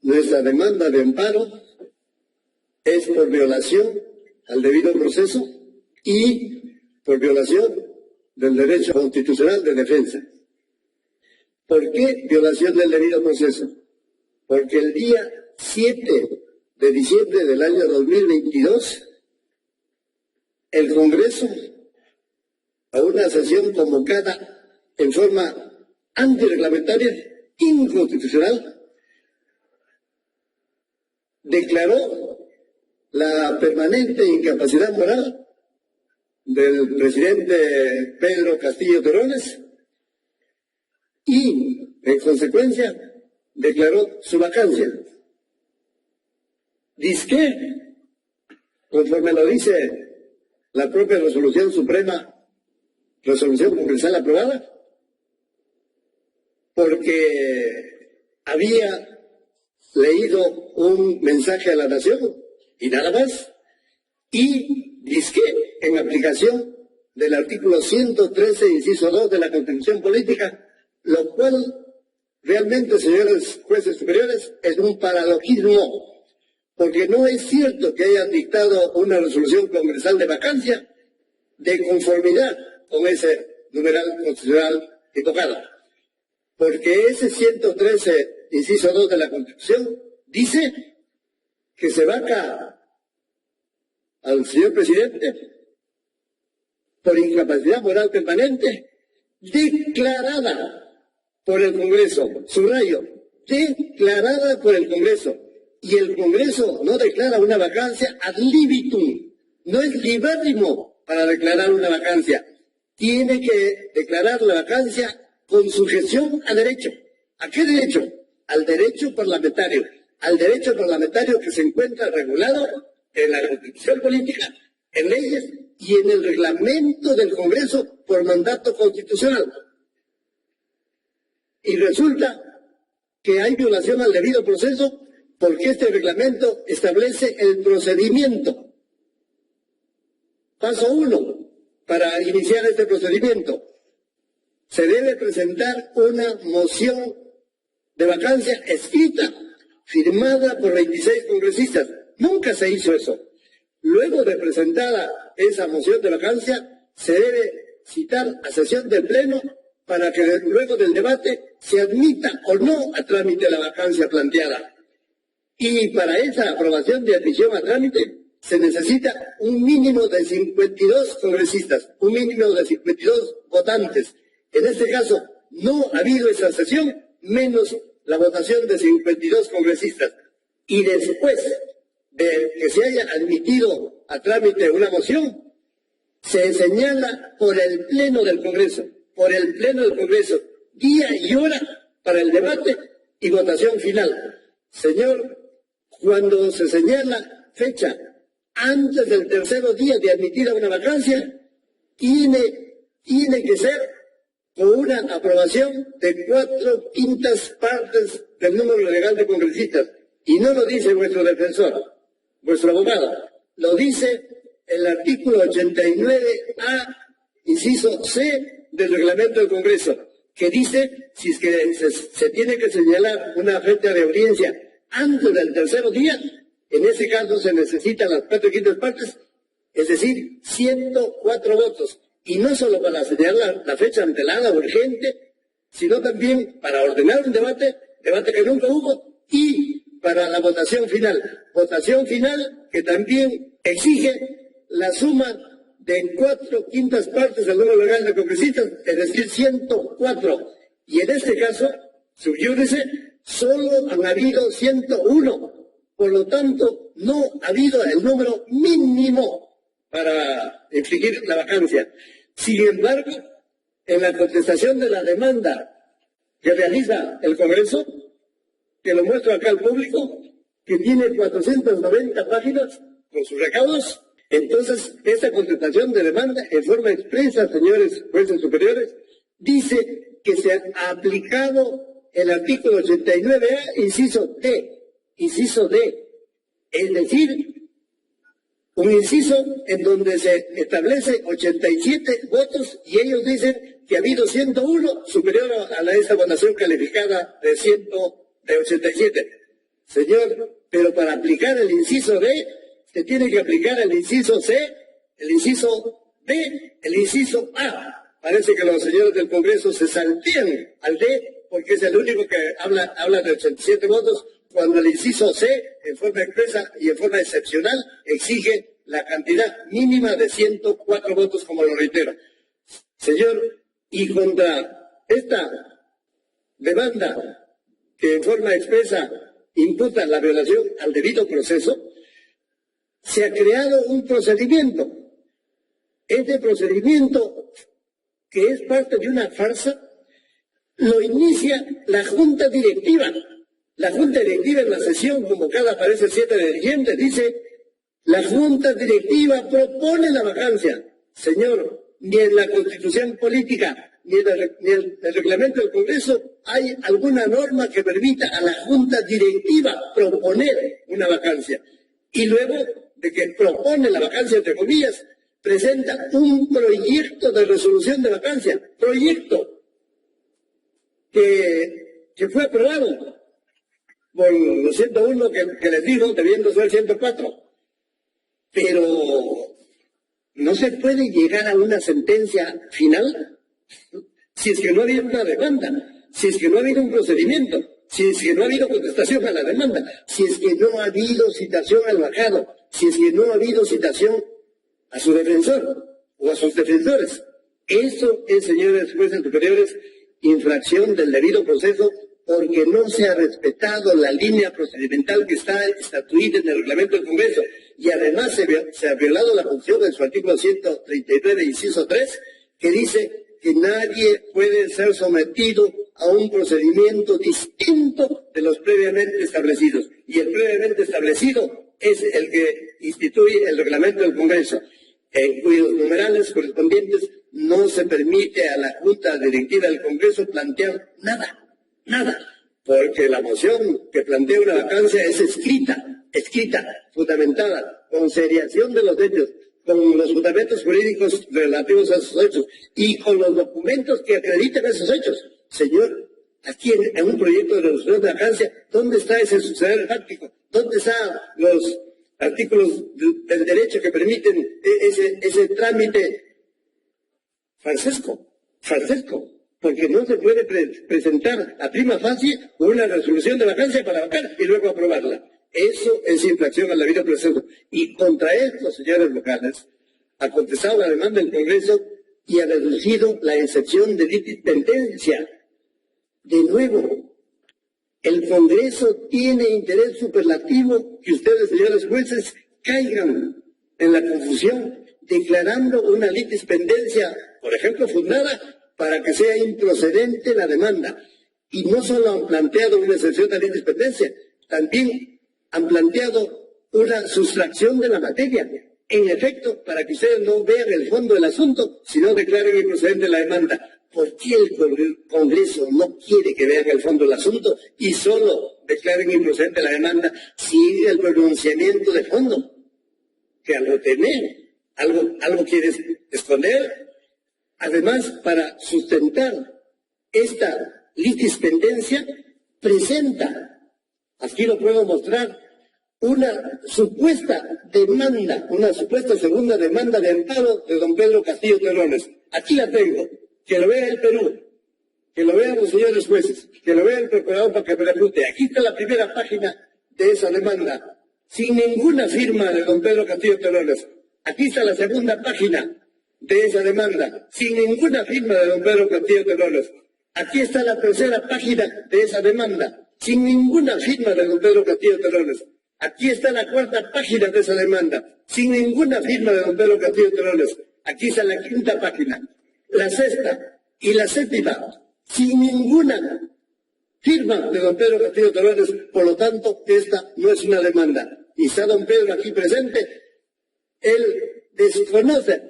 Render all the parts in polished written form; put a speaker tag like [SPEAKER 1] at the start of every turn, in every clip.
[SPEAKER 1] Nuestra demanda de amparo es por violación al debido proceso y por violación del derecho constitucional de defensa. ¿Por qué violación del debido proceso? Porque el día 7 de diciembre del año 2022, el Congreso, a una sesión convocada en forma antirreglamentaria, inconstitucional, declaró la permanente incapacidad moral del presidente Pedro Castillo Terrones y, en consecuencia, declaró su vacancia. Dizque, conforme lo dice la propia resolución suprema, resolución congresal aprobada, porque había leído un mensaje a la nación y nada más, y dizque en aplicación del artículo 113, inciso 2 de la Constitución Política, lo cual realmente, señores jueces superiores, es un paralogismo, porque no es cierto que hayan dictado una resolución congresal de vacancia de conformidad con ese numeral constitucional invocado, porque ese 113, inciso 2 de la Constitución, dice que se vaca al señor presidente por incapacidad moral permanente declarada por el Congreso, subrayo, declarada por el Congreso, y el Congreso no declara una vacancia ad libitum, no es libérrimo para declarar una vacancia, tiene que declarar la vacancia con sujeción a derecho. ¿A qué derecho? Al derecho parlamentario que se encuentra regulado en la Constitución Política, en leyes y en el reglamento del Congreso por mandato constitucional. Y resulta que hay violación al debido proceso porque este reglamento establece el procedimiento. Paso 1, para iniciar este procedimiento, se debe presentar una moción de vacancia escrita, firmada por 26 congresistas. Nunca se hizo eso. Luego de presentada esa moción de vacancia, se debe citar a sesión del Pleno para que luego del debate se admita o no a trámite la vacancia planteada. Y para esa aprobación de admisión a trámite se necesita un mínimo de 52 congresistas, un mínimo de 52 votantes. En este caso, no ha habido esa sesión, menos la votación de 52 congresistas. Y después de que se haya admitido a trámite una moción, se señala por el Pleno del Congreso, día y hora para el debate y votación final. Señor, cuando se señala fecha antes del tercer día de admitida una vacancia, tiene que ser con una aprobación de 4/5 partes del número legal de congresistas. Y no lo dice vuestro defensor, vuestro abogado, lo dice el artículo 89A, inciso C del reglamento del Congreso, que dice, si es que se tiene que señalar una fecha de audiencia antes del tercer día, en ese caso se necesitan las 4/5 partes, es decir, 104 votos. Y no solo para señalar la fecha antelada urgente, sino también para ordenar un debate que nunca hubo, y para la votación final que también exige la suma de 4/5 partes del número legal de congresistas, es decir, 104. Y en este caso, sub iudice, solo han habido 101. Por lo tanto, no ha habido el número mínimo para infligir la vacancia. Sin embargo, en la contestación de la demanda que realiza el Congreso, que lo muestro acá al público, que tiene 490 páginas con sus recaudos, entonces esta contestación de demanda en forma expresa, señores jueces superiores, dice que se ha aplicado el artículo 89A, inciso D, es decir, un inciso en donde se establece 87 votos y ellos dicen que ha habido 101 superior a esta votación calificada de 87. Señor, pero para aplicar el inciso D, se tiene que aplicar el inciso C, el inciso B, el inciso A. Parece que los señores del Congreso se saltean al D porque es el único que habla de 87 votos, cuando el inciso C, en forma expresa y en forma excepcional, exige la cantidad mínima de 104 votos, como lo reitero. Señor, y contra esta demanda que en forma expresa imputa la violación al debido proceso, se ha creado un procedimiento. Este procedimiento, que es parte de una farsa, lo inicia la Junta Directiva. La Junta Directiva en la sesión convocada para ese 7 de diciembre dice: la Junta Directiva propone la vacancia. Señor, ni en la Constitución Política ni en el reglamento del Congreso hay alguna norma que permita a la Junta Directiva proponer una vacancia. Y luego de que propone la vacancia, entre comillas, presenta un proyecto de resolución de vacancia. Proyecto que fue aprobado por los 101 que les digo, debiendo ser 104. Pero no se puede llegar a una sentencia final si es que no ha habido una demanda, si es que no ha habido un procedimiento, si es que no ha habido contestación a la demanda, si es que no ha habido citación al vacado, si es que no ha habido citación a su defensor o a sus defensores. Eso es, señores jueces superiores, infracción del debido proceso, porque no se ha respetado la línea procedimental que está estatuida en el reglamento del Congreso, y además se ha violado la función de su artículo 139, inciso 3, que dice que nadie puede ser sometido a un procedimiento distinto de los previamente establecidos, y el previamente establecido es el que instituye el reglamento del Congreso, en cuyos numerales correspondientes no se permite a la Junta Directiva del Congreso plantear nada, porque la moción que plantea una vacancia es escrita, fundamentada, con seriación de los hechos, con los fundamentos jurídicos relativos a esos hechos y con los documentos que acreditan esos hechos. Señor, aquí en un proyecto de resolución de vacancia, ¿dónde está ese suceder fáctico? ¿Dónde están los artículos del derecho que permiten ese trámite farsesco? Porque no se puede presentar a prima facie una resolución de vacancia para vacar y luego aprobarla. Eso es infracción al debido proceso. Y contra estos señores locales ha contestado la demanda del Congreso y ha reducido la excepción de dispendencia. De nuevo, el Congreso tiene interés superlativo que ustedes, señores jueces, caigan en la confusión declarando una litispendencia, por ejemplo, fundada, para que sea improcedente la demanda. Y no solo han planteado una excepción de litispendencia, también han planteado una sustracción de la materia. En efecto, para que ustedes no vean el fondo del asunto, sino declaren improcedente la demanda. ¿Por qué el Congreso no quiere que vean el fondo del asunto y solo declaren improcedente la demanda sin el pronunciamiento de fondo? Que algo temen, algo quiere esconder. Además, para sustentar esta litispendencia, presenta, aquí lo puedo mostrar, una supuesta demanda, una supuesta segunda demanda de amparo de don Pedro Castillo Terrones. Aquí la tengo, que lo vea el Perú, que lo vean los señores jueces, que lo vea el procurador para que me pregunte. Aquí está la primera página de esa demanda, sin ninguna firma de don Pedro Castillo Terrones. Aquí está la segunda página de esa demanda, sin ninguna firma de don Pedro Castillo Terrones. Aquí está la tercera página de esa demanda, sin ninguna firma de don Pedro Castillo Terrones. Aquí está la cuarta página de esa demanda, sin ninguna firma de don Pedro Castillo Terrones. Aquí está la quinta página, la sexta y la séptima, sin ninguna firma de don Pedro Castillo Terrones. Por lo tanto, esta no es una demanda. Y está don Pedro aquí presente, él desconoce,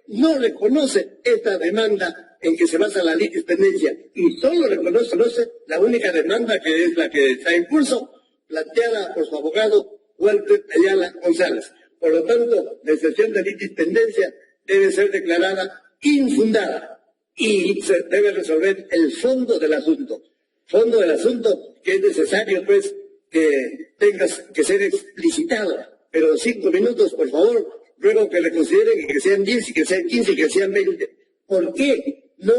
[SPEAKER 1] no reconoce esta demanda en que se basa la litispendencia y solo reconoce la única demanda, que es la que está en curso, planteada por su abogado Walter Ayala González. Por lo tanto, la excepción de independencia debe ser declarada infundada y se debe resolver el fondo del asunto. Fondo del asunto que es necesario, pues, que tengas que ser explicitado. Pero 5 minutos, por favor, ruego que reconsideren que sean 10 y que sean 15 y que sean 20. ¿Por qué no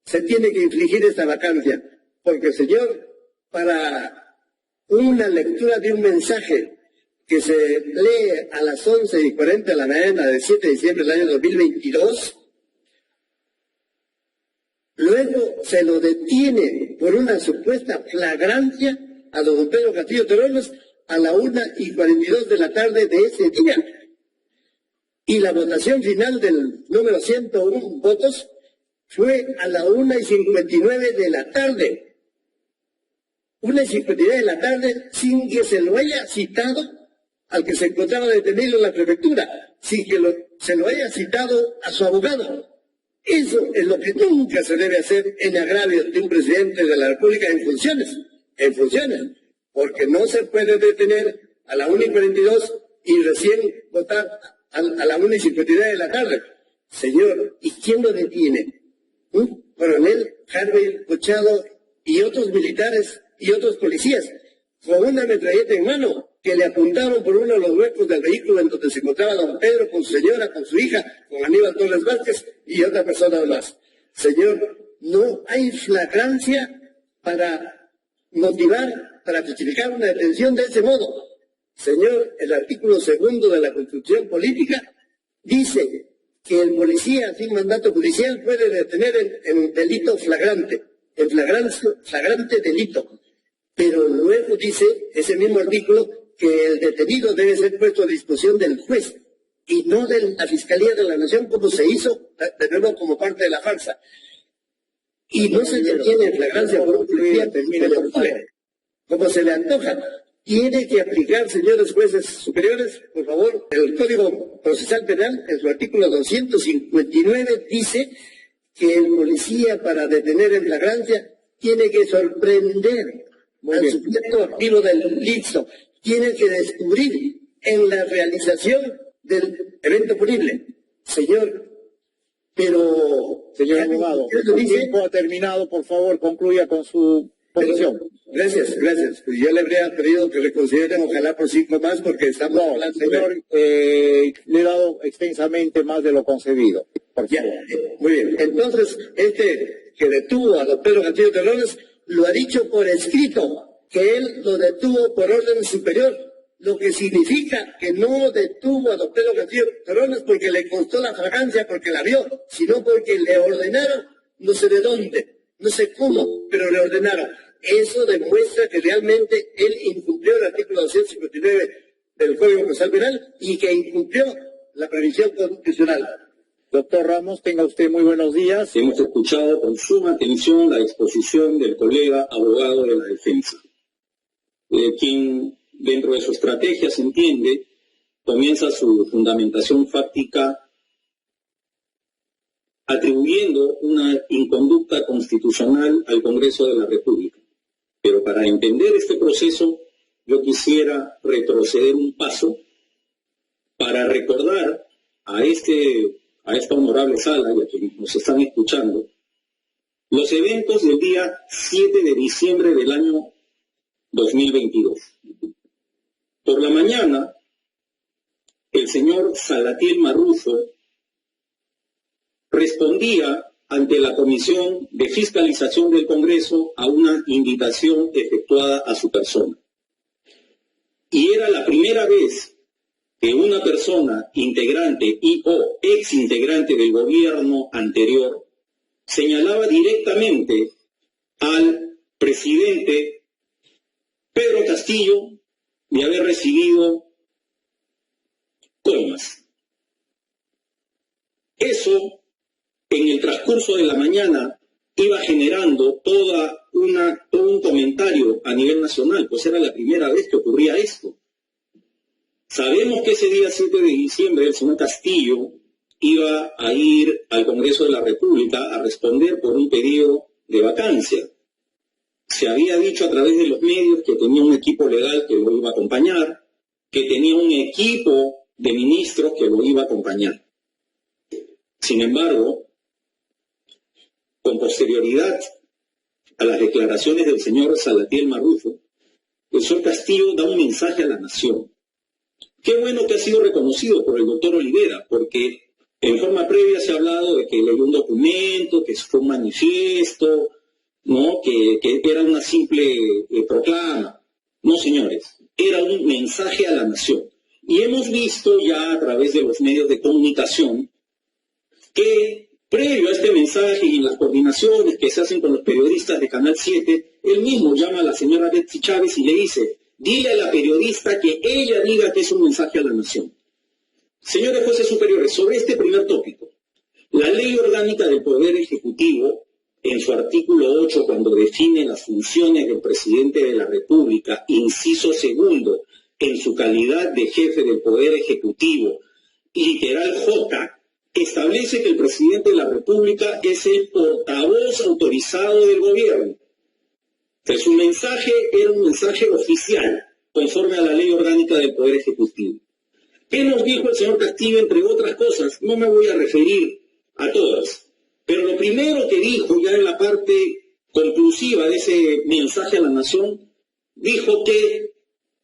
[SPEAKER 1] se tiene que infligir esta vacancia? Porque, señor, para una lectura de un mensaje que se lee a las 11:40 de la mañana del 7 de diciembre del año 2022, luego se lo detiene por una supuesta flagrancia a don Pedro Castillo Terrones a la 1:42 de la tarde de ese día. Y la votación final del número 101 votos fue a la 1:59 de la tarde. 1:59 de la tarde sin que se lo haya citado al que se encontraba detenido en la prefectura, sin que se lo haya citado a su abogado. Eso es lo que nunca se debe hacer en agravio de un presidente de la República en funciones, porque no se puede detener a la 1:42 y recién votar a la 1:59 de la tarde. Señor, ¿y quién lo detiene? Coronel Harvey Cochado y otros militares y otros policías, con una metralleta en mano, que le apuntaron por uno de los huecos del vehículo en donde se encontraba don Pedro con su señora, con su hija, con Aníbal Torres Vázquez y otra persona más. Señor, no hay flagrancia para motivar, para justificar una detención de ese modo. Señor, el artículo 2 de la Constitución Política dice que el policía sin mandato judicial puede detener en delito flagrante, en flagrante delito. Pero luego dice ese mismo artículo que el detenido debe ser puesto a disposición del juez y no de la Fiscalía de la Nación, como se hizo, de nuevo, como parte de la farsa. Y no se detiene en flagrancia por un policía, como se le antoja. Tiene que aplicar, señores jueces superiores, por favor, el Código Procesal Penal, en su artículo 259, dice que el policía, para detener en flagrancia, tiene que sorprender al sujeto activo del delito, tiene que descubrir en la realización del evento punible. Señor, pero...
[SPEAKER 2] Señor abogado, el tiempo ha terminado, por favor, concluya con su posición.
[SPEAKER 1] Gracias. Yo le habría pedido que reconsideren, ojalá por 5 más, porque estamos hablando...
[SPEAKER 2] Señor, le he dado extensamente más de lo concedido.
[SPEAKER 1] Ya, muy bien. Entonces, que detuvo a don Pedro Castillo Terrones, lo ha dicho por escrito, que él lo detuvo por orden superior, lo que significa que no detuvo a don Pedro Castillo Terrones porque le costó la fragancia, porque la vio, sino porque le ordenaron, no sé de dónde, no sé cómo, pero le ordenaron. Eso demuestra que realmente él incumplió el artículo 259 del Código Procesal Penal y que incumplió la previsión constitucional.
[SPEAKER 2] Doctor Ramos, tenga usted muy buenos días.
[SPEAKER 3] Hemos escuchado con suma atención la exposición del colega abogado de la defensa, quien dentro de su estrategia, se entiende, comienza su fundamentación fáctica atribuyendo una inconducta constitucional al Congreso de la República. Pero para entender este proceso, yo quisiera retroceder un paso para recordar a esta honorable sala y a quienes nos están escuchando, los eventos del día 7 de diciembre del año 2022. Por la mañana, el señor Salatiel Marrufo respondía ante la Comisión de Fiscalización del Congreso a una invitación efectuada a su persona. Y era la primera vez que una persona integrante y o exintegrante del gobierno anterior señalaba directamente al presidente Pedro Castillo de haber recibido coimas. Eso, en el transcurso de la mañana, iba generando todo un comentario a nivel nacional, pues era la primera vez que ocurría esto. Sabemos que ese día 7 de diciembre el señor Castillo iba a ir al Congreso de la República a responder por un pedido de vacancia. Se había dicho a través de los medios que tenía un equipo legal que lo iba a acompañar, que tenía un equipo de ministros que lo iba a acompañar. Sin embargo, con posterioridad a las declaraciones del señor Salatiel Marrufo, el señor Castillo da un mensaje a la nación. Qué bueno que ha sido reconocido por el doctor Olivera, porque en forma previa se ha hablado de que leyó un documento, que fue un manifiesto, ¿no? que era una simple proclama. No, señores, era un mensaje a la nación. Y hemos visto ya a través de los medios de comunicación que previo a este mensaje y en las coordinaciones que se hacen con los periodistas de Canal 7, él mismo llama a la señora Betsy Chávez y le dice, dile a la periodista que ella diga que es un mensaje a la nación. Señores jueces superiores, sobre este primer tópico, la Ley Orgánica del Poder Ejecutivo, en su artículo 8, cuando define las funciones del presidente de la República, inciso segundo, en su calidad de jefe del Poder Ejecutivo, literal J, establece que el presidente de la República es el portavoz autorizado del gobierno. Entonces, su mensaje era un mensaje oficial, conforme a la Ley Orgánica del Poder Ejecutivo. ¿Qué nos dijo el señor Castillo, entre otras cosas? No me voy a referir a todas, pero lo primero que dijo, ya en la parte conclusiva de ese mensaje a la nación, dijo que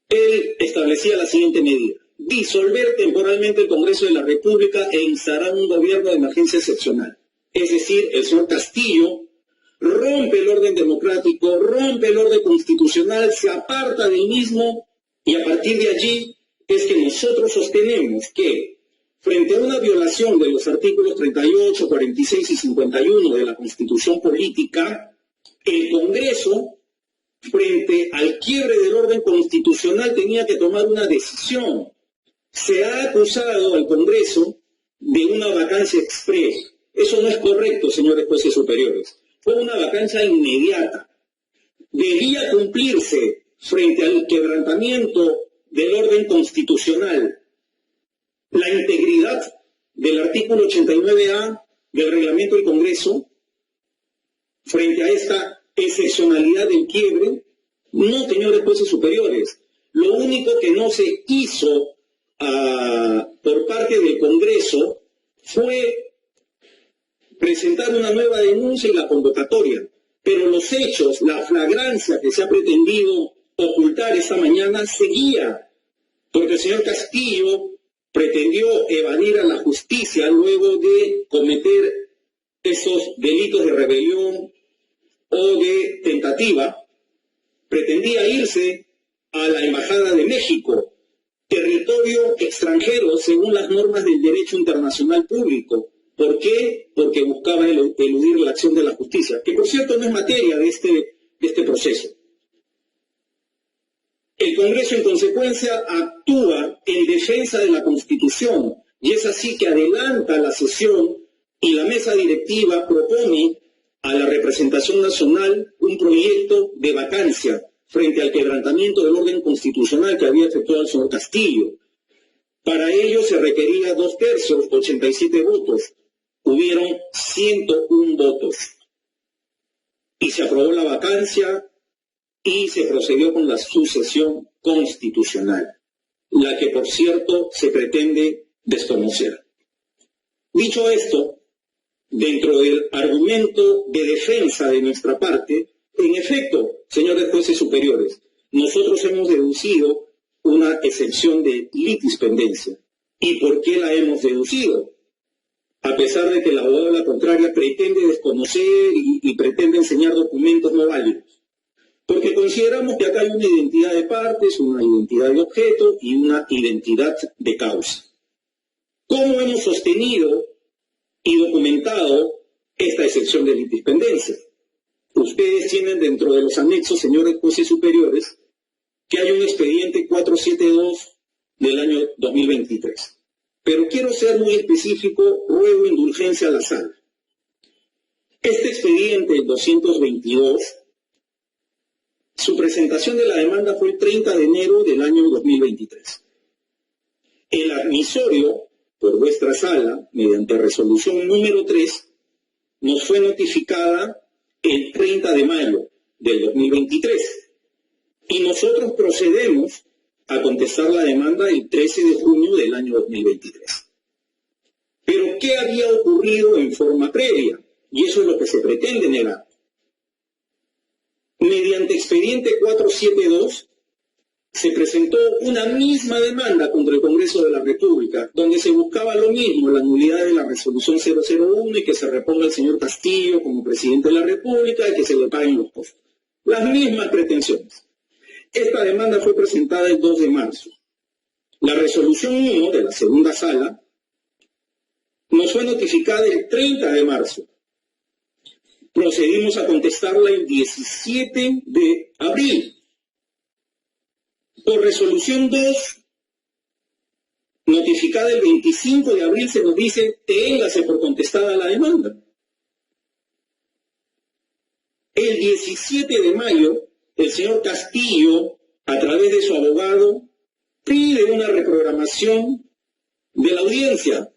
[SPEAKER 3] él establecía la siguiente medida: disolver temporalmente el Congreso de la República e instalar un gobierno de emergencia excepcional. Es decir, el señor Castillo rompe el orden democrático, rompe el orden constitucional, se aparta del mismo, y a partir de allí es que nosotros sostenemos que, frente a una violación de los artículos 38, 46 y 51 de la Constitución Política, el Congreso, frente al quiebre del orden constitucional, tenía que tomar una decisión. Se ha acusado al Congreso de una vacancia exprés. Eso no es correcto, señores jueces superiores. Fue una vacancia inmediata. Debía cumplirse frente al quebrantamiento del orden constitucional la integridad del artículo 89A del reglamento del Congreso frente a esta excepcionalidad del quiebre. No, señores jueces superiores. Lo único que no se hizo por parte del Congreso fue presentar una nueva denuncia y la convocatoria, pero los hechos, la flagrancia que se ha pretendido ocultar esta mañana seguía, porque el señor Castillo pretendió evadir a la justicia luego de cometer esos delitos de rebelión o de tentativa. Pretendía irse a la Embajada de México, territorio extranjero según las normas del derecho internacional público. ¿Por qué? Porque buscaba eludir la acción de la justicia, que por cierto no es materia de este proceso. El Congreso, en consecuencia, actúa en defensa de la Constitución, y es así que adelanta la sesión y la mesa directiva propone a la representación nacional un proyecto de vacancia frente al quebrantamiento del orden constitucional que había efectuado el señor Castillo. Para ello se requería 2/3, 87 votos. Hubieron 101 votos. Y se aprobó la vacancia y se procedió con la sucesión constitucional, la que, por cierto, se pretende desconocer. Dicho esto, dentro del argumento de defensa de nuestra parte, en efecto, señores jueces superiores, nosotros hemos deducido una excepción de litispendencia. ¿Y por qué la hemos deducido? A pesar de que el abogado de la contraria pretende desconocer y pretende enseñar documentos no válidos. Porque consideramos que acá hay una identidad de partes, una identidad de objeto y una identidad de causa. ¿Cómo hemos sostenido y documentado esta excepción de litispendencia? Ustedes tienen dentro de los anexos, señores jueces superiores, que hay un expediente 472 del año 2023. Pero quiero ser muy específico, ruego indulgencia a la sala. Este expediente, el 222, su presentación de la demanda fue el 30 de enero del año 2023. El admisorio, por vuestra sala, mediante resolución número 3, nos fue notificada el 30 de mayo del 2023. Y nosotros procedemos a contestar la demanda el 13 de junio del año 2023. Pero, ¿qué había ocurrido en forma previa? Y eso es lo que se pretende negar. Mediante expediente 472, se presentó una misma demanda contra el Congreso de la República, donde se buscaba lo mismo, la nulidad de la resolución 001 y que se reponga el señor Castillo como presidente de la República y que se le paguen los costos. Las mismas pretensiones. Esta demanda fue presentada el 2 de marzo. La resolución 1 de la segunda sala nos fue notificada el 30 de marzo. Procedimos a contestarla el 17 de abril. Por resolución 2, notificada el 25 de abril, se nos dice, téngase por contestada la demanda. El 17 de mayo, el señor Castillo, a través de su abogado, pide una reprogramación de la audiencia.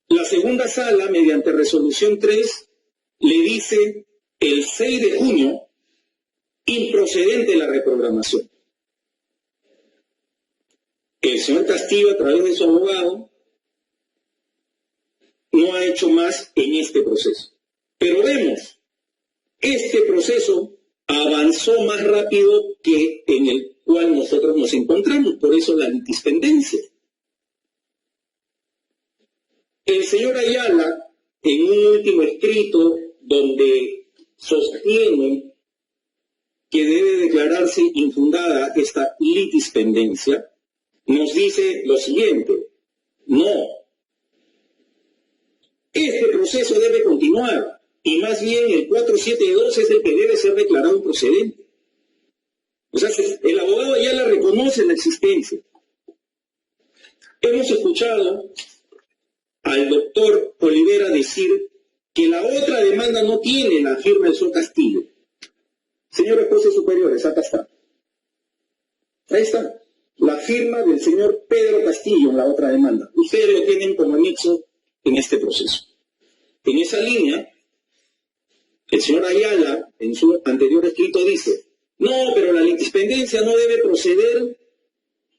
[SPEAKER 3] La segunda sala, mediante resolución 3, le dice el 6 de junio, improcedente la reprogramación. El señor Castillo, a través de su abogado, no ha hecho más en este proceso. Pero vemos, este proceso avanzó más rápido que en el cual nosotros nos encontramos, por eso la litispendencia. El señor Ayala, en un último escrito donde sostiene que debe declararse infundada esta litispendencia, nos dice lo siguiente: no, este proceso debe continuar, y más bien el 472 es el que debe ser declarado procedente. O sea, el abogado Ayala reconoce la existencia. Hemos escuchado al doctor Olivera decir que la otra demanda no tiene la firma del señor Castillo. Señores jueces superiores, acá está. Ahí está. La firma del señor Pedro Castillo en la otra demanda. Ustedes lo tienen como anexo en este proceso. En esa línea, el señor Ayala, en su anterior escrito, dice: no, pero la litispendencia no debe proceder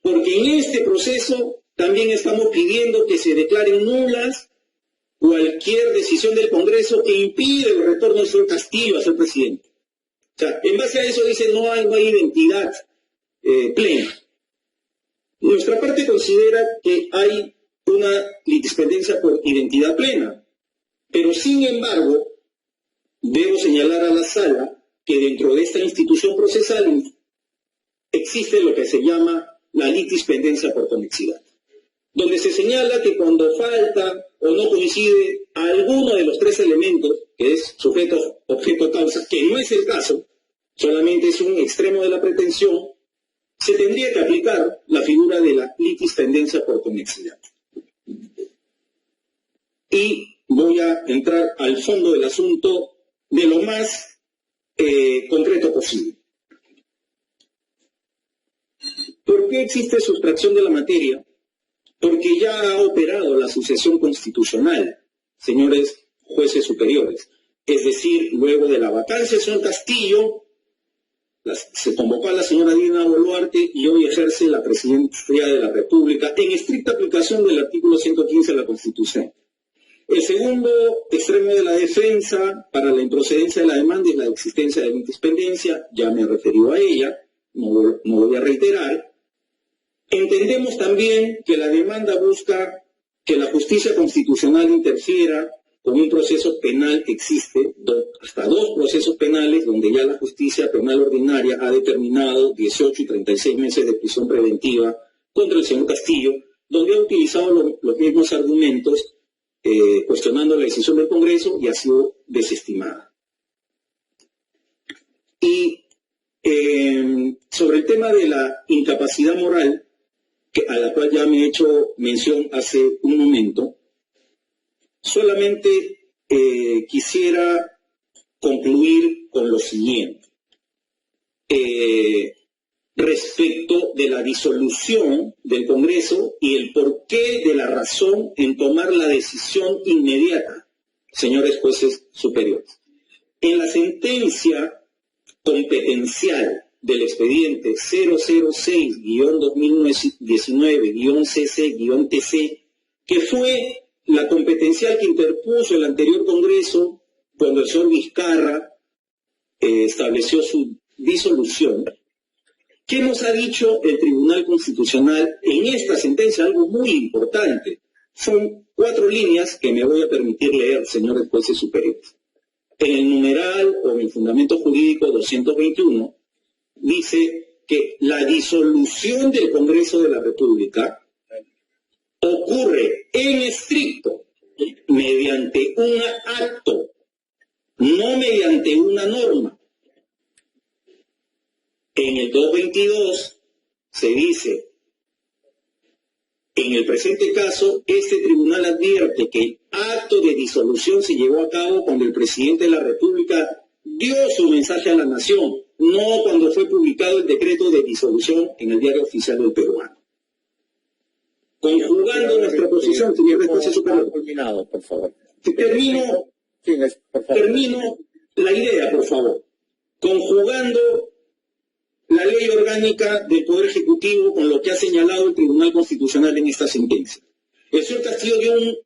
[SPEAKER 3] porque en este proceso también estamos pidiendo que se declaren nulas cualquier decisión del Congreso que impide el retorno del señor Castillo a ser presidente. O sea, en base a eso dice no hay identidad plena. Nuestra parte considera que hay una litispendencia por identidad plena, pero sin embargo debo señalar a la sala que dentro de esta institución procesal existe lo que se llama la litispendencia por conexidad, donde se señala que cuando falta o no coincide alguno de los tres elementos, que es sujeto, objeto, causa, que no es el caso, solamente es un extremo de la pretensión, se tendría que aplicar la figura de la litispendencia por conexidad. Y voy a entrar al fondo del asunto de lo más concreto posible. ¿Por qué existe sustracción de la materia? Porque ya ha operado la sucesión constitucional, señores jueces superiores. Es decir, luego de la vacancia del señor Castillo, se convocó a la señora Dina Boluarte y hoy ejerce la presidencia de la República en estricta aplicación del artículo 115 de la Constitución. El segundo extremo de la defensa para la improcedencia de la demanda es la existencia de litispendencia, ya me he referido a ella, no voy a reiterar. Entendemos también que la demanda busca que la justicia constitucional interfiera con un proceso penal que existe, hasta dos procesos penales donde ya la justicia penal ordinaria ha determinado 18 y 36 meses de prisión preventiva contra el señor Castillo, donde ha utilizado los mismos argumentos cuestionando la decisión del Congreso y ha sido desestimada. Y sobre el tema de la incapacidad moral, a la cual ya me he hecho mención hace un momento, solamente quisiera concluir con lo siguiente. Respecto de la disolución del Congreso y el porqué de la razón en tomar la decisión inmediata, señores jueces superiores. En la sentencia competencial del expediente 006-2019-CC-TC, que fue la competencial que interpuso el anterior Congreso cuando el señor Vizcarra estableció su disolución. ¿Qué nos ha dicho el Tribunal Constitucional en esta sentencia? Algo muy importante. Son 4 líneas que me voy a permitir leer, señores jueces superiores. En el numeral o en el fundamento jurídico 221 dice que la disolución del Congreso de la República ocurre en estricto mediante un acto, no mediante una norma. En el 222 se dice: en el presente caso, este tribunal advierte que el acto de disolución se llevó a cabo cuando el presidente de la República dio su mensaje a la nación, no cuando fue publicado el decreto de disolución en el Diario Oficial del Peruano. Conjugando nuestra posición, señor juez superior.
[SPEAKER 2] Culminado, por favor.
[SPEAKER 3] Termino la idea, por favor. Conjugando la ley orgánica del Poder Ejecutivo con lo que ha señalado el Tribunal Constitucional en esta sentencia. El señor Castillo dio un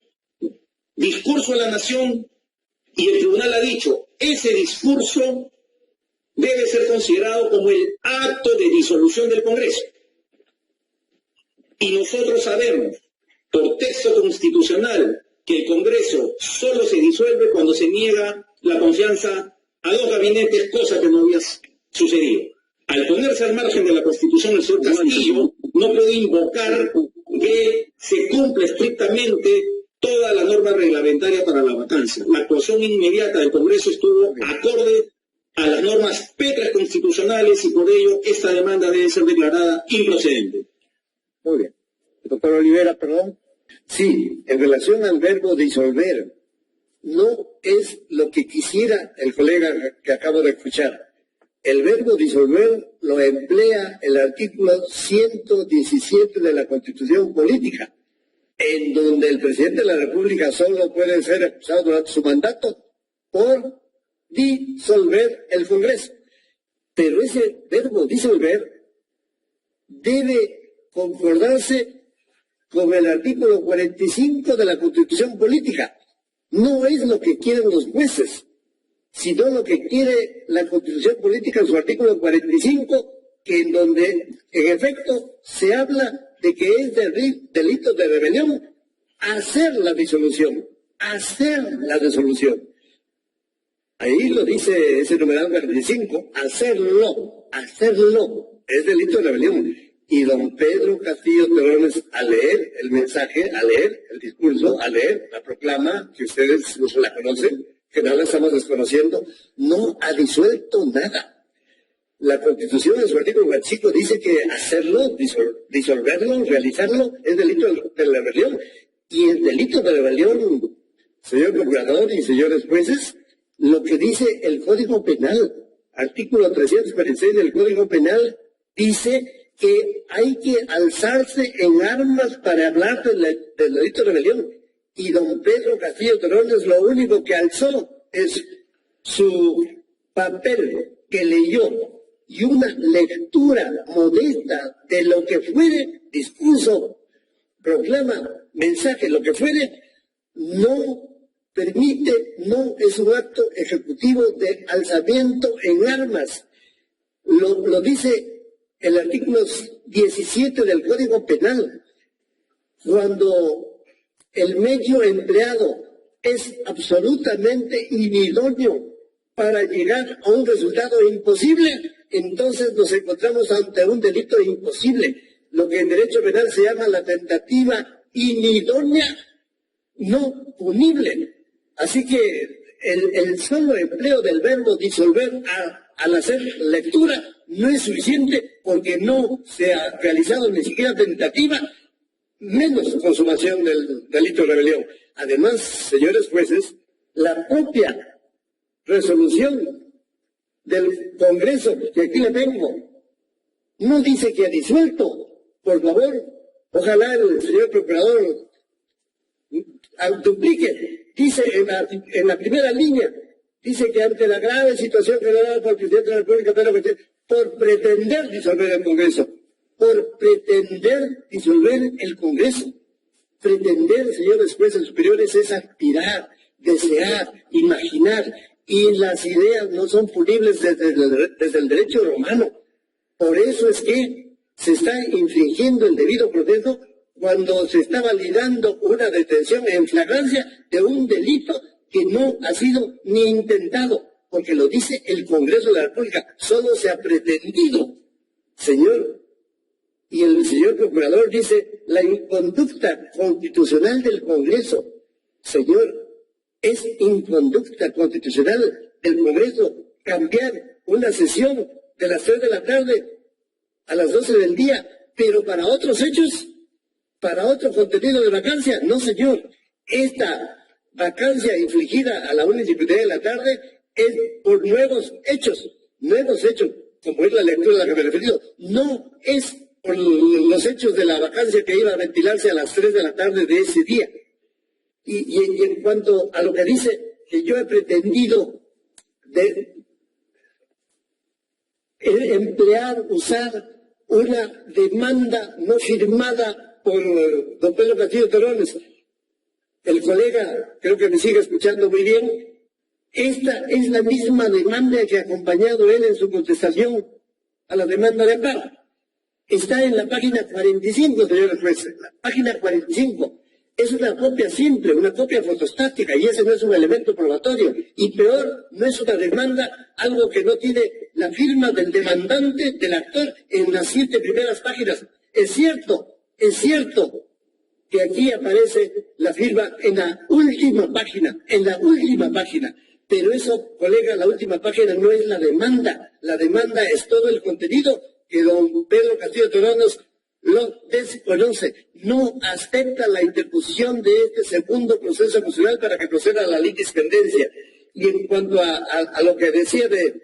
[SPEAKER 3] discurso a la nación y el tribunal ha dicho: ese discurso debe ser considerado como el acto de disolución del Congreso. Y nosotros sabemos, por texto constitucional, que el Congreso solo se disuelve cuando se niega la confianza a 2 gabinetes, cosa que no había sucedido. Al ponerse al margen de la Constitución, el señor Castillo no puede invocar que se cumpla estrictamente toda la norma reglamentaria para la vacancia. La actuación inmediata del Congreso estuvo acorde a las normas pétreas constitucionales y por ello esta demanda debe ser declarada improcedente.
[SPEAKER 2] Muy bien. Doctor Olivera, perdón.
[SPEAKER 1] Sí, en relación al verbo disolver, no es lo que quisiera el colega que acabo de escuchar. El verbo disolver lo emplea el artículo 117 de la Constitución Política, en donde el presidente de la República solo puede ser acusado durante su mandato por disolver el Congreso. Pero ese verbo disolver debe concordarse con el artículo 45 de la Constitución Política. No es lo que quieren los jueces, sino lo que quiere la Constitución Política en su artículo 45, que en donde, en efecto, se habla de que es delito de rebelión hacer la disolución, Ahí lo dice ese numeral 45, hacerlo, es delito de rebelión. Y don Pedro Castillo Terrones, al leer el mensaje, al leer el discurso, al leer la proclama, que ustedes no la conocen, que no la estamos desconociendo, no ha disuelto nada. La Constitución en su artículo 25 dice que hacerlo, disolverlo, realizarlo, es delito de la rebelión. Y el delito de rebelión, señor procurador y señores jueces, lo que dice el Código Penal, artículo 346 del Código Penal, dice que hay que alzarse en armas para hablar del delito de rebelión. Y don Pedro Castillo Terrones lo único que alzó es su papel que leyó y una lectura modesta de lo que fuere, discurso, proclama, mensaje, lo que fuere, no permite, no es un acto ejecutivo de alzamiento en armas. Lo dice el artículo 17 del Código Penal. Cuando el medio empleado es absolutamente inidóneo para llegar a un resultado imposible, entonces nos encontramos ante un delito imposible, lo que en derecho penal se llama la tentativa inidónea no punible. Así que el solo empleo del verbo disolver al hacer lectura no es suficiente porque no se ha realizado ni siquiera tentativa, menos consumación del delito de rebelión. Además, señores jueces, la propia resolución del Congreso, que aquí la tengo, no dice que ha disuelto. Por favor, ojalá el señor procurador duplique. Dice en la primera línea, dice que ante la grave situación generada por el presidente de la República, por pretender disolver el Congreso, por pretender disolver el Congreso. Pretender, señores jueces superiores, es aspirar, desear, imaginar, y las ideas no son punibles desde el derecho romano. Por eso es que se está infringiendo el debido proceso cuando se está validando una detención en flagrancia de un delito que no ha sido ni intentado, porque lo dice el Congreso de la República, solo se ha pretendido, señor. Y el señor procurador dice, la inconducta constitucional del Congreso. Señor, es inconducta constitucional del Congreso cambiar una sesión de las 3 de la tarde a las 12 del día, pero para otros hechos, para otro contenido de vacancia. No, señor. Esta vacancia infligida a la 1:50 de la tarde es por nuevos hechos, como es la lectura a la que me he referido. No es por los hechos de la vacancia que iba a ventilarse a las 3 de la tarde de ese día. Y en cuanto a lo que dice que yo he pretendido usar una demanda no firmada por don Pedro Castillo Terrones, el colega creo que me sigue escuchando muy bien, esta es la misma demanda que ha acompañado él en su contestación a la demanda de amparo. Está en la página 45, señores jueces, la página 45. Es una copia simple, una copia fotostática, y ese no es un elemento probatorio. Y peor, no es una demanda, algo que no tiene la firma del demandante, del actor, en las 7 primeras páginas. Es cierto que aquí aparece la firma en la última página, Pero eso, colega, la última página no es la demanda es todo el contenido que don Pedro Castillo Terrones lo desconoce, no acepta la interposición de este segundo proceso constitucional para que proceda a la litispendencia. Y en cuanto a lo que decía de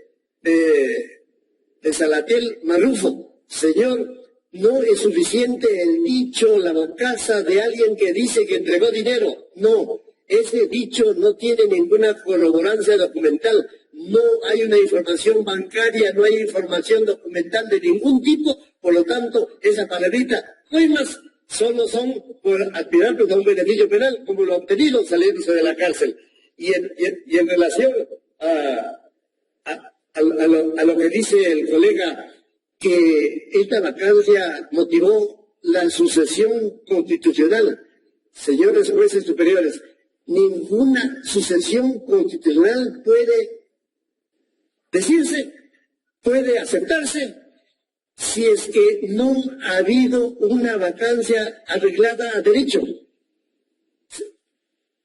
[SPEAKER 1] Salatiel Marrufo, señor, no es suficiente el dicho, la bocaza de alguien que dice que entregó dinero. No, ese dicho no tiene ninguna corroborancia documental. No hay una información bancaria, no hay información documental de ningún tipo. Por lo tanto, esa palabrita, coimas, solo son por aspirar a un beneficio penal, como lo ha obtenido saliéndose de la cárcel. Y en relación a lo que dice el colega, que esta vacancia motivó la sucesión constitucional. Señores jueces superiores, ninguna sucesión constitucional puede decirse, puede aceptarse, si es que no ha habido una vacancia arreglada a derecho.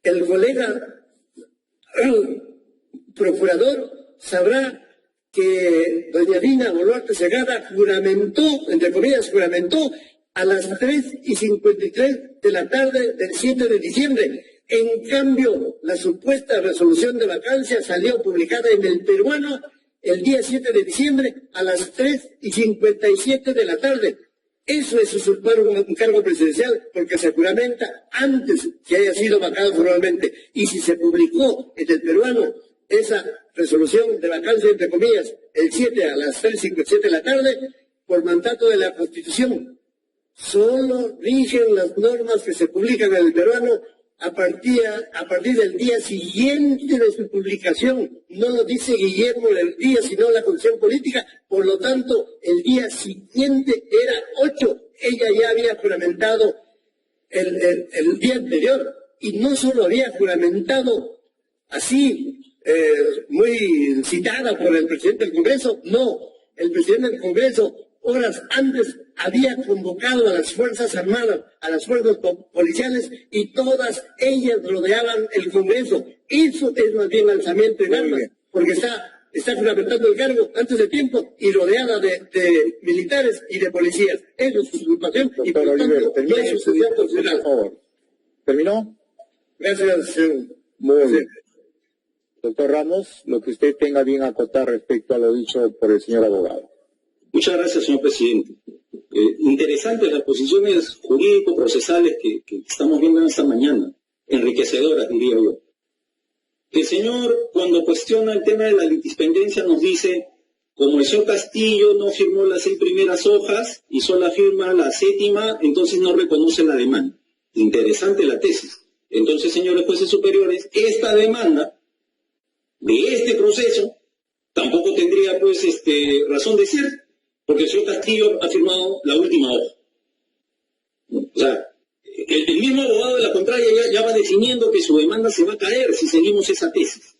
[SPEAKER 1] El colega procurador sabrá que doña Dina Boluarte Segada juramentó, entre comillas, juramentó a las 3:53 de la tarde del 7 de diciembre. En cambio, la supuesta resolución de vacancia salió publicada en El Peruano el día 7 de diciembre a las 3:57 de la tarde. Eso es usurpar un cargo presidencial, porque se juramenta antes que haya sido vacado formalmente. Y si se publicó en El Peruano esa resolución de vacancia, entre comillas, el 7 a las 3:57 de la tarde, por mandato de la Constitución, solo rigen las normas que se publican en El Peruano a partir del día siguiente de su publicación. No lo dice Guillermo el día, sino la Constitución Política. Por lo tanto, el día siguiente era 8. Ella ya había juramentado el día anterior. Y no solo había juramentado así, muy citada por el presidente del Congreso. No, el presidente del Congreso, horas antes, había convocado a las Fuerzas Armadas, a las fuerzas policiales, y todas ellas rodeaban el Congreso. Eso es más bien alzamiento en armas, porque está juramentando el cargo antes de tiempo y rodeada de militares y de policías. Eso es usurpación y por tanto no es sucesión constitucional.
[SPEAKER 2] Por favor. ¿Terminó?
[SPEAKER 1] Gracias, señor.
[SPEAKER 2] Muy bien. Doctor Ramos, lo que usted tenga bien acotar respecto a lo dicho por el señor abogado.
[SPEAKER 3] Muchas gracias, señor presidente. Interesantes las posiciones jurídico-procesales que estamos viendo en esta mañana. Enriquecedoras, diría yo. El señor, cuando cuestiona el tema de la litispendencia, nos dice, como el señor Castillo no firmó las 6 primeras hojas y solo firma la 7ª, entonces no reconoce la demanda. Interesante la tesis. Entonces, señores jueces superiores, esta demanda de este proceso tampoco tendría pues razón de ser, porque el señor Castillo ha firmado la última hoja. O sea, el mismo abogado de la contraria ya va definiendo que su demanda se va a caer si seguimos esa tesis,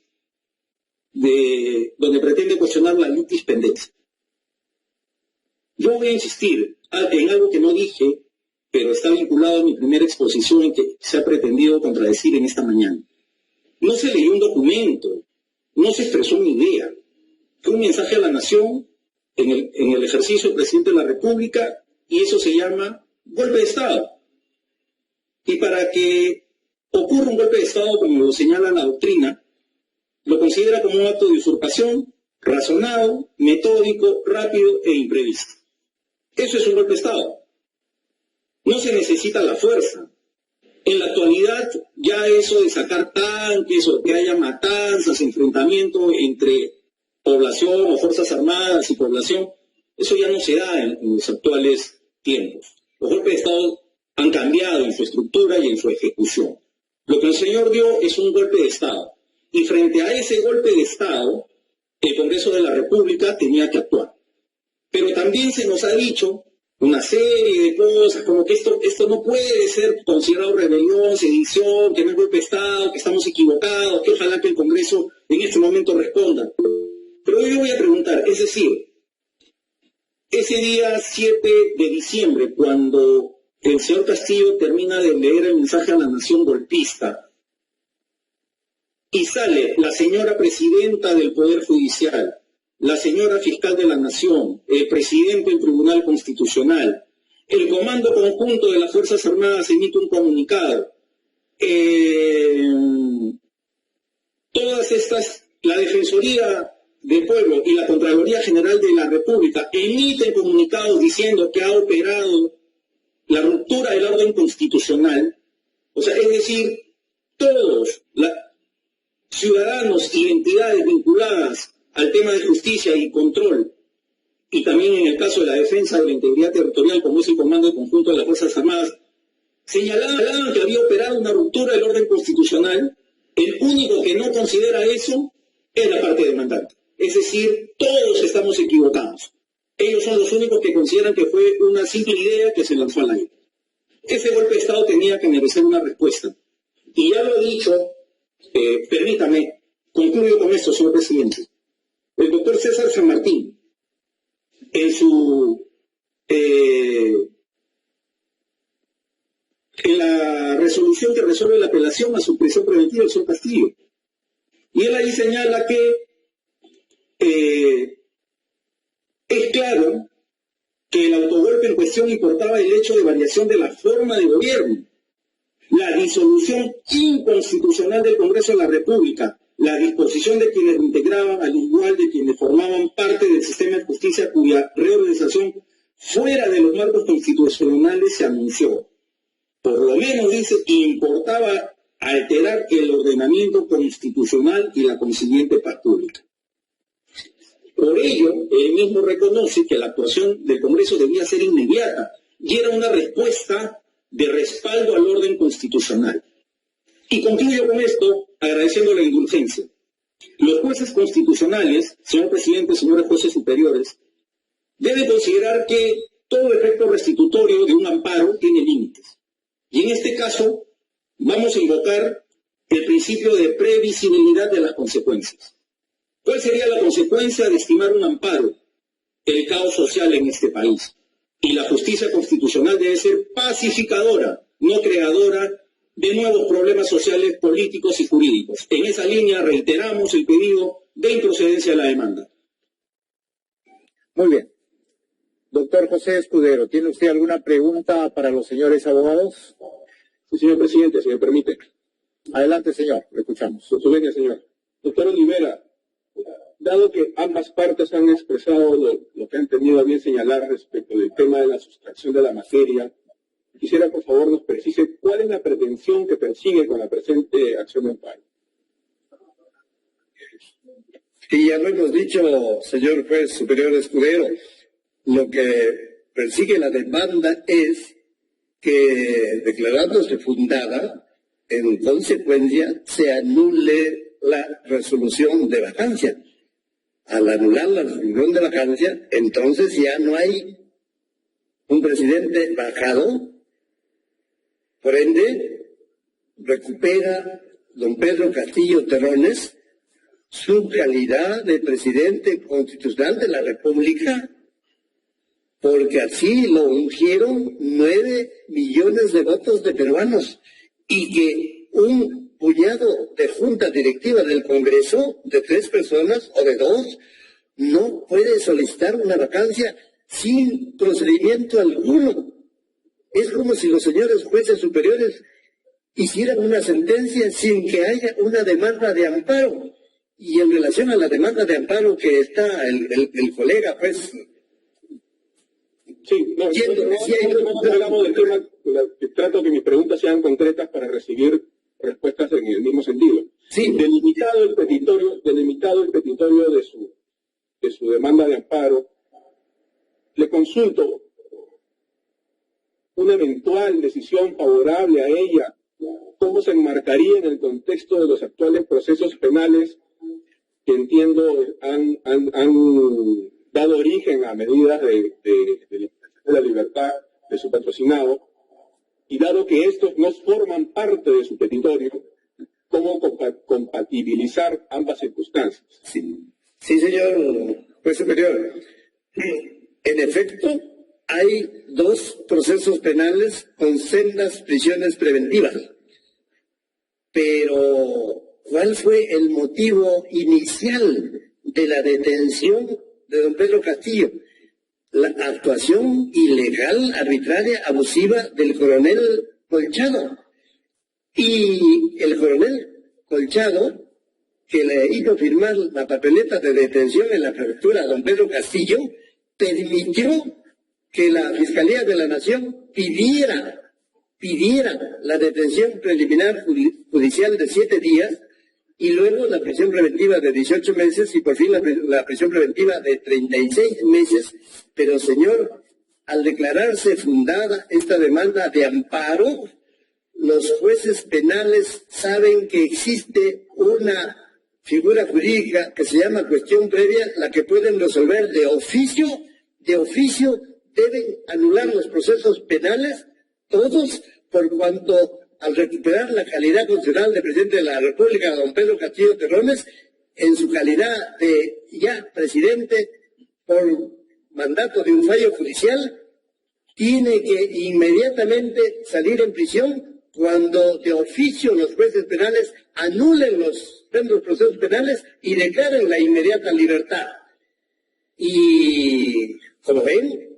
[SPEAKER 3] donde pretende cuestionar la litis pendentia. Yo voy a insistir en algo que no dije, pero está vinculado a mi primera exposición en que se ha pretendido contradecir en esta mañana. No se leyó un documento, no se expresó una idea. Fue un mensaje a la nación en el ejercicio del presidente de la República, y eso se llama golpe de Estado. Y para que ocurra un golpe de Estado, como lo señala la doctrina, lo considera como un acto de usurpación razonado, metódico, rápido e imprevisto. Eso es un golpe de Estado. No se necesita la fuerza. En la actualidad, ya eso de sacar tanques o que haya matanzas, enfrentamiento entre población o fuerzas armadas y población, eso ya no se da en los actuales tiempos. Los golpes de Estado han cambiado en su estructura y en su ejecución. Lo que el señor dio es un golpe de Estado. Y frente a ese golpe de Estado, el Congreso de la República tenía que actuar. Pero también se nos ha dicho una serie de cosas, como que esto no puede ser considerado rebelión, sedición, que no es golpe de Estado, que estamos equivocados, que ojalá que el Congreso en este momento responda. Pero yo voy a preguntar, es decir, ese día 7 de diciembre, cuando el señor Castillo termina de leer el mensaje a la nación golpista, y sale la señora presidenta del Poder Judicial, la señora fiscal de la Nación, el presidente del Tribunal Constitucional, el Comando Conjunto de las Fuerzas Armadas emite un comunicado. Todas estas, la Defensoría del Pueblo y la Contraloría General de la República emiten comunicados diciendo que ha operado la ruptura del orden constitucional. O sea, es decir, todos, ciudadanos y entidades vinculadas al tema de justicia y control, y también en el caso de la defensa de la integridad territorial, como es el Comando Conjunto de las Fuerzas Armadas, señalaban que había operado una ruptura del orden constitucional. El único que no considera eso es la parte demandante. Es decir, todos estamos equivocados. Ellos son los únicos que consideran que fue una simple idea que se lanzó al aire. Ese golpe de Estado tenía que merecer una respuesta. Y ya lo he dicho, permítame, concluyo con esto, señor presidente. El doctor César San Martín, en la resolución que resuelve la apelación a su prisión preventiva del señor Castillo, y él ahí señala que es claro que el autogolpe en cuestión importaba el hecho de variación de la forma de gobierno, la disolución inconstitucional del Congreso de la República, la disposición de quienes lo integraban, al igual de quienes formaban parte del sistema de justicia cuya reorganización fuera de los marcos constitucionales se anunció. Por lo menos, dice, importaba alterar el ordenamiento constitucional y la consiguiente paz pública. Por ello, él mismo reconoce que la actuación del Congreso debía ser inmediata y era una respuesta de respaldo al orden constitucional. Y concluyo con esto agradeciendo la indulgencia. Los jueces constitucionales, señor presidente, señores jueces superiores, deben considerar que todo efecto restitutorio de un amparo tiene límites. Y en este caso, vamos a invocar el principio de previsibilidad de las consecuencias. ¿Cuál sería la consecuencia de estimar un amparo? El caos social en este país. Y la justicia constitucional debe ser pacificadora, no creadora de nuevos problemas sociales, políticos y jurídicos. En esa línea reiteramos el pedido de improcedencia de la demanda.
[SPEAKER 2] Muy bien. Doctor José Escudero, ¿tiene usted alguna pregunta para los señores abogados?
[SPEAKER 4] Sí, señor presidente, si me permite.
[SPEAKER 2] Adelante, señor, le escuchamos.
[SPEAKER 4] Con su venia, señor. Doctor Olivera, dado que ambas partes han expresado lo que han tenido a bien señalar respecto del tema de la sustracción de la materia, quisiera por favor nos precise cuál es la pretensión que persigue con la presente acción de amparo.
[SPEAKER 1] Y ya lo hemos dicho, señor juez superior Escudero, lo que persigue la demanda es que, declarándose fundada, en consecuencia se anule la resolución de vacancia. Al anular la resolución de vacancia, entonces ya no hay un presidente vacado. Por ende, recupera don Pedro Castillo Terrones su calidad de presidente constitucional de la República, porque así lo ungieron 9 millones de votos de peruanos, y que un puñado de junta directiva del Congreso, de 3 personas o de 2, no puede solicitar una vacancia sin procedimiento alguno. Es como si los señores jueces superiores hicieran una sentencia sin que haya una demanda de amparo. Y en relación a la demanda de amparo que está el colega, pues...
[SPEAKER 4] Sí, no hablamos del tema, trato que mis preguntas sean concretas para recibir respuestas en el mismo sentido.
[SPEAKER 1] Sí.
[SPEAKER 4] Delimitado el petitorio de su demanda de amparo, le consulto una eventual decisión favorable a ella, ¿cómo se enmarcaría en el contexto de los actuales procesos penales que entiendo han dado origen a medidas de la libertad de su patrocinado? Y dado que estos no forman parte de su petitorio, ¿cómo compatibilizar ambas circunstancias?
[SPEAKER 1] Sí, señor juez superior. En efecto, hay 2 procesos penales con sendas prisiones preventivas. Pero, ¿cuál fue el motivo inicial de la detención de don Pedro Castillo? La actuación ilegal, arbitraria, abusiva del coronel Colchado. Y el coronel Colchado, que le hizo firmar la papeleta de detención en la prefectura a don Pedro Castillo, permitió que la Fiscalía de la Nación pidiera la detención preliminar judicial de 7 días, y luego la prisión preventiva de 18 meses y por fin la prisión preventiva de 36 meses. Pero, señor, al declararse fundada esta demanda de amparo, los jueces penales saben que existe una figura jurídica que se llama cuestión previa, la que pueden resolver de oficio. De oficio deben anular los procesos penales, todos, por cuanto al recuperar la calidad constitucional de presidente de la República, don Pedro Castillo Terrones, en su calidad de ya presidente por mandato de un fallo judicial, tiene que inmediatamente salir en prisión cuando de oficio los jueces penales anulen los procesos penales y declaren la inmediata libertad. Y, como ven,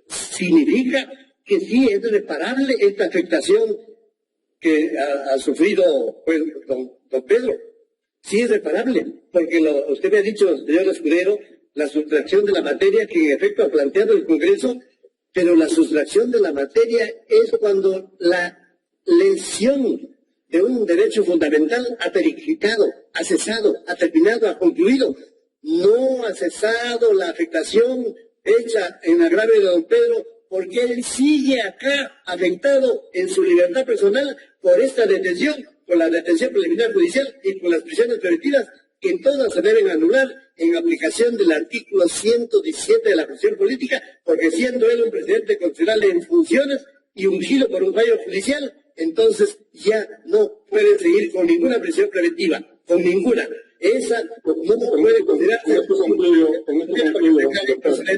[SPEAKER 1] significa que sí es reparable esta afectación que ha sufrido pues, don Pedro. Sí es reparable, porque usted me ha dicho, señor Escudero, la sustracción de la materia que en efecto ha planteado el Congreso, pero la sustracción de la materia es cuando la lesión de un derecho fundamental ha periquitado, ha cesado, ha terminado, ha concluido. No ha cesado la afectación hecha en agravio de don Pedro, porque él sigue acá afectado en su libertad personal por esta detención, por la detención preliminar judicial y por las prisiones preventivas, que todas se deben anular en aplicación del artículo 117 de la Constitución Política, porque siendo él un presidente constitucional en funciones y ungido por un fallo judicial, entonces ya no puede seguir con ninguna prisión preventiva, con ninguna. Esa no puede considerarse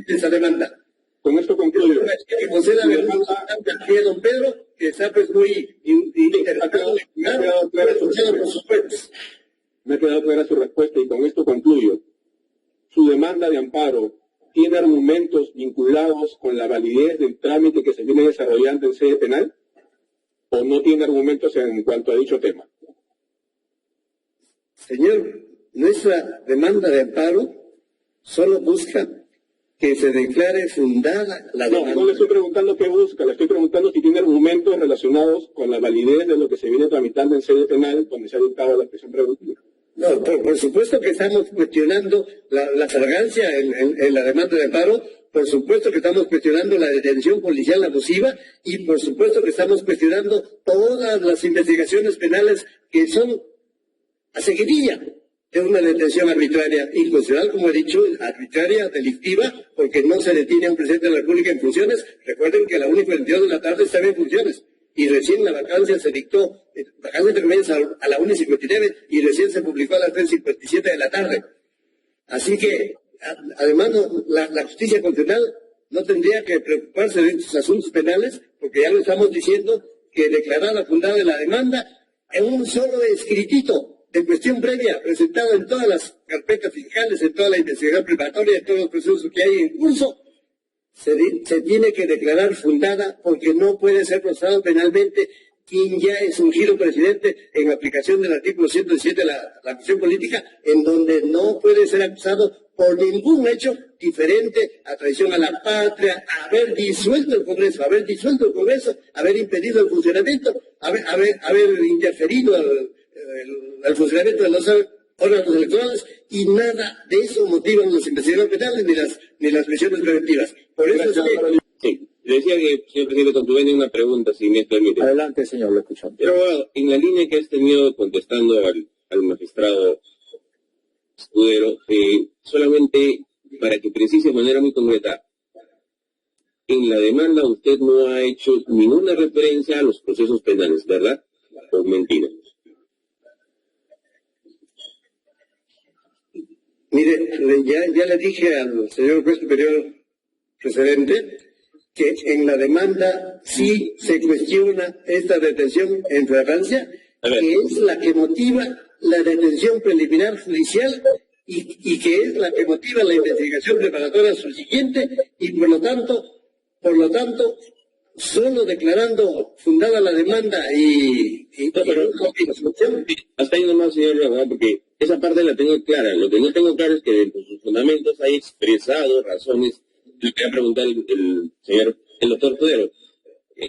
[SPEAKER 1] esa demanda.
[SPEAKER 4] Con esto concluyo.
[SPEAKER 1] Que conceda vergüenza a don Pedro, que está pues muy
[SPEAKER 4] me ha quedado clara su respuesta y con esto concluyo. Su demanda de amparo tiene argumentos vinculados con la validez del trámite que se viene desarrollando en sede penal, o no tiene argumentos en cuanto a dicho tema.
[SPEAKER 1] Señor, nuestra demanda de amparo solo busca que se declare fundada la demanda.
[SPEAKER 4] No le estoy preguntando qué busca, le estoy preguntando si tiene argumentos relacionados con la validez de lo que se viene tramitando en sede penal donde se ha dictado la prisión preventiva.
[SPEAKER 1] No, por supuesto que estamos cuestionando la fragancia en la demanda de amparo, por supuesto que estamos cuestionando la detención policial abusiva y por supuesto que estamos cuestionando todas las investigaciones penales que son a seguidilla de una detención arbitraria, inconstitucional, como he dicho, arbitraria, delictiva, porque no se detiene a un presidente de la República en funciones. Recuerden que a la 1:22 de la tarde estaba en funciones y recién la vacancia se dictó, vacancia entre comillas, a la 1:59 y recién se publicó a las 3:57 de la tarde. Así que, además, la justicia constitucional no tendría que preocuparse de estos asuntos penales, porque ya lo estamos diciendo, que declarada fundada la demanda en un solo escritito de cuestión previa, presentado en todas las carpetas fiscales, en toda la investigación preparatoria, en todos los procesos que hay en curso, se tiene que declarar fundada porque no puede ser procesado penalmente quien ya es ungido presidente en aplicación del artículo 117 de la Constitución Política, en donde no puede ser acusado por ningún hecho diferente a traición a la patria, a haber disuelto el Congreso, haber impedido el funcionamiento, haber interferido al funcionamiento de los órganos electorales, y nada de eso motivan las investigaciones penales ni las prisiones preventivas. Por eso es que...
[SPEAKER 5] Sí. Le decía que, señor presidente Contubeño, una pregunta, si me permite.
[SPEAKER 2] Adelante, señor, lo escuchamos.
[SPEAKER 5] Pero abogado, en la línea que has tenido contestando al magistrado Escudero, solamente para que precise de manera muy concreta, en la demanda usted no ha hecho ninguna referencia a los procesos penales, ¿verdad? ¿O mentira?
[SPEAKER 1] Mire, ya le dije al señor juez superior precedente que en la demanda sí se cuestiona esta detención en flagrancia, que es la que motiva la detención preliminar judicial y que es la que motiva la investigación preparatoria subsiguiente, y por lo tanto, solo declarando fundada la demanda
[SPEAKER 5] hasta ahí nomás, señor abogado, porque esa parte la tengo clara. Lo que no tengo claro es que dentro de sus fundamentos hay expresado razones. Le quería preguntar el doctor Escudero.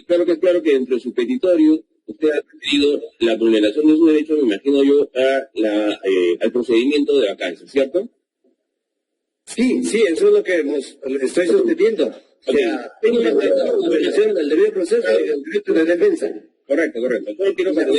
[SPEAKER 5] Claro que dentro de su petitorio usted ha pedido la vulneración de su derecho, me imagino yo, al procedimiento de vacancia, ¿cierto?
[SPEAKER 1] Sí, eso es lo que estoy sosteniendo. O sea, tengo la vulneración del debido proceso y del derecho de defensa.
[SPEAKER 5] Correcto. Solo quiero saber.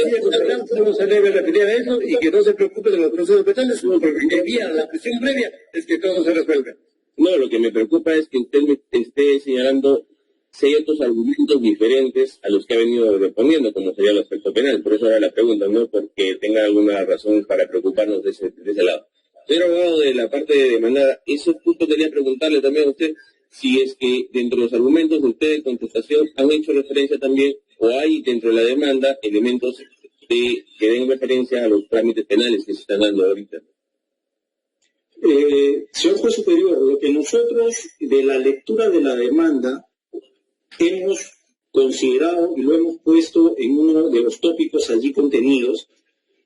[SPEAKER 1] No se debe referir a eso y que no se preocupe de los procesos penales, porque el día la presión previa es que todo se resuelva.
[SPEAKER 5] No, lo que me preocupa es que usted me esté señalando ciertos argumentos diferentes a los que ha venido reponiendo, como sería el aspecto penal. Por eso era la pregunta, no porque tenga alguna razón para preocuparnos de ese lado. Señor abogado, de la parte de demandada, eso justo quería preguntarle también a usted si es que dentro de los argumentos de usted de contestación han hecho referencia también, o hay dentro de la demanda elementos que den referencia a los trámites penales que se están dando ahorita.
[SPEAKER 3] Señor juez superior, lo que nosotros de la lectura de la demanda hemos considerado y lo hemos puesto en uno de los tópicos allí contenidos,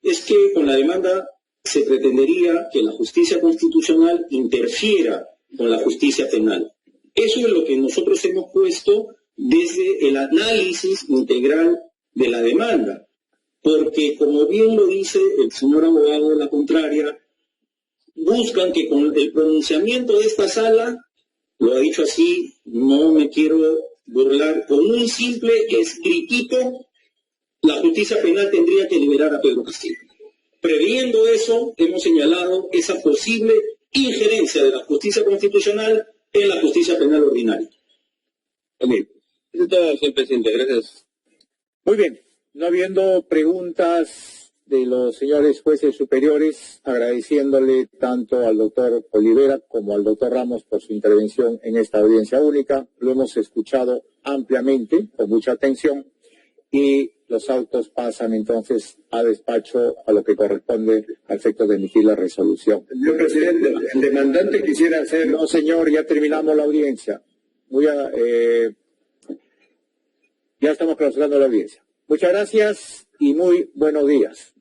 [SPEAKER 3] es que con la demanda se pretendería que la justicia constitucional interfiera con la justicia penal. Eso es lo que nosotros hemos puesto desde el análisis integral de la demanda, porque como bien lo dice el señor abogado de la contraria, buscan que con el pronunciamiento de esta sala, lo ha dicho así, no me quiero burlar, con un simple escritito, la justicia penal tendría que liberar a Pedro Castillo. Previendo eso, hemos señalado esa posible injerencia de la justicia constitucional en la justicia penal ordinaria.
[SPEAKER 5] Eso es todo, señor presidente. Gracias.
[SPEAKER 2] Muy bien. No habiendo preguntas de los señores jueces superiores, agradeciéndole tanto al doctor Olivera como al doctor Ramos por su intervención en esta audiencia única. Lo hemos escuchado ampliamente, con mucha atención, y los autos pasan entonces a despacho a lo que corresponde a efectos de emitir la resolución.
[SPEAKER 1] Señor presidente, el demandante quisiera hacer...
[SPEAKER 2] No, señor, ya terminamos la audiencia. Ya estamos clausurando la audiencia. Muchas gracias y muy buenos días.